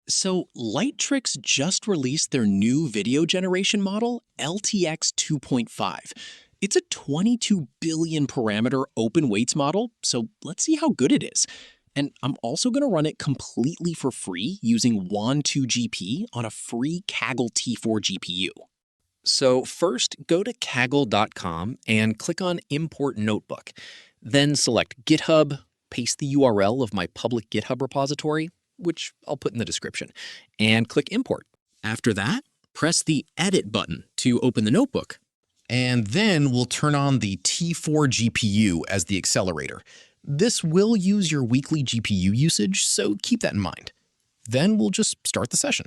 So, Lightricks just released their new video generation model, LTX 2.5. It's a 22 billion parameter open weights model, so let's see how good it is. And I'm also going to run it completely for free using WAN2GP on a free Kaggle T4 GPU. So first, go to kaggle.com and click on Import Notebook. Then select GitHub, paste the URL of my public GitHub repository, which I'll put in the description, and click Import. After that, press the Edit button to open the notebook. And then we'll turn on the T4 GPU as the accelerator. This will use your weekly GPU usage, so keep that in mind. Then we'll just start the session.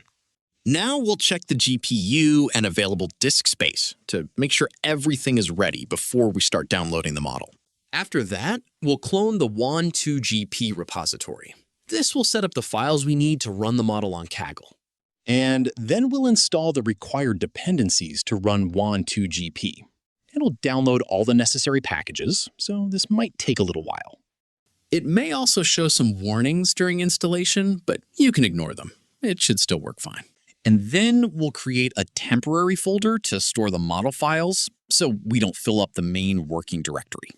Now we'll check the GPU and available disk space to make sure everything is ready before we start downloading the model. After that, we'll clone the WAN2GP repository. This will set up the files we need to run the model on Kaggle. And then we'll install the required dependencies to run WAN2GP. It'll download all the necessary packages, so this might take a little while. It may also show some warnings during installation, but you can ignore them. It should still work fine. And then we'll create a temporary folder to store the model files so we don't fill up the main working directory.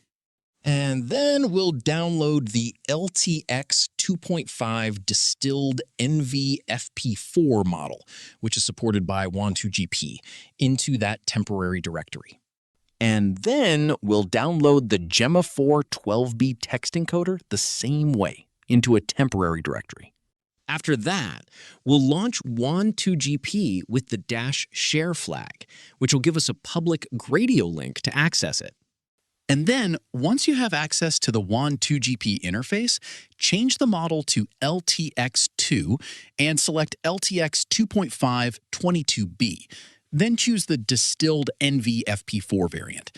And then we'll download the LTX 2.5 distilled NVFP4 model, which is supported by WAN2GP, into that temporary directory. And then we'll download the Gemma 4 12B text encoder the same way into a temporary directory. After that, we'll launch WAN2GP with the -share flag, which will give us a public Gradio link to access it. And then, once you have access to the WAN2GP interface, change the model to LTX2 and select LTX 2.5 22B. Then choose the distilled NVFP4 variant.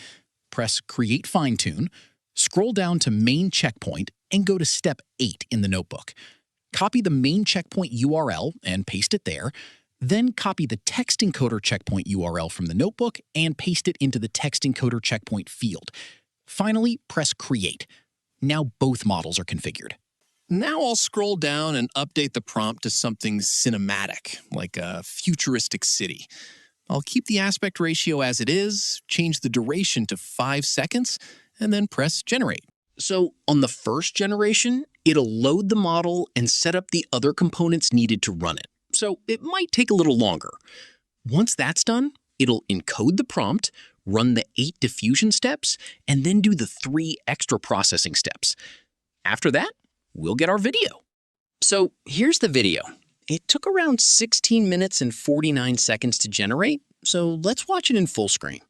Press Create Fine Tune, scroll down to Main Checkpoint, and go to Step 8 in the notebook. Copy the main checkpoint URL and paste it there. Then copy the text encoder checkpoint URL from the notebook and paste it into the text encoder checkpoint field. Finally, press Create. Now both models are configured. Now I'll scroll down and update the prompt to something cinematic, like a futuristic city. I'll keep the aspect ratio as it is, change the duration to 5 seconds, and then press Generate. So on the first generation, it'll load the model and set up the other components needed to run it. So it might take a little longer. Once that's done, it'll encode the prompt, run the 8 diffusion steps, and then do the 3 extra processing steps. After that, we'll get our video. So here's the video. It took around 16 minutes and 49 seconds to generate, so let's watch it in full screen.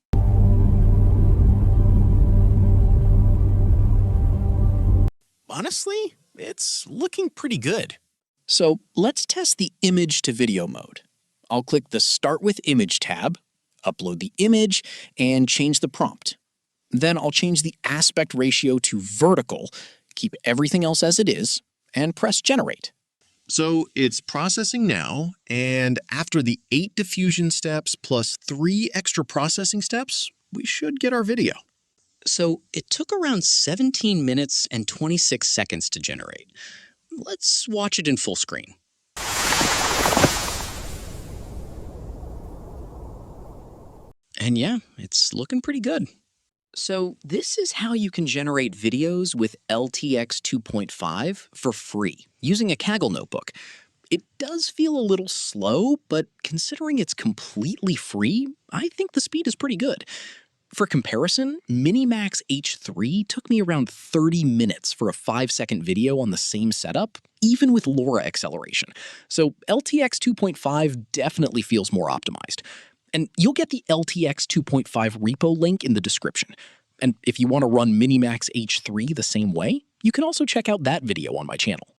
Honestly, it's looking pretty good. So let's test the image to video mode. I'll click the Start with Image tab, upload the image, and change the prompt. Then I'll change the aspect ratio to vertical, keep everything else as it is, and press Generate. So it's processing now, and after the 8 diffusion steps plus 3 extra processing steps, we should get our video. So it took around 17 minutes and 26 seconds to generate. Let's watch it in full screen. And yeah, it's looking pretty good. So this is how you can generate videos with LTX 2.5 for free using a Kaggle notebook. It does feel a little slow, but considering it's completely free, I think the speed is pretty good. For comparison, Minimax H3 took me around 30 minutes for a 5-second video on the same setup, even with LoRa acceleration. So LTX 2.5 definitely feels more optimized. And you'll get the LTX 2.5 repo link in the description. And if you want to run Minimax H3 the same way, you can also check out that video on my channel.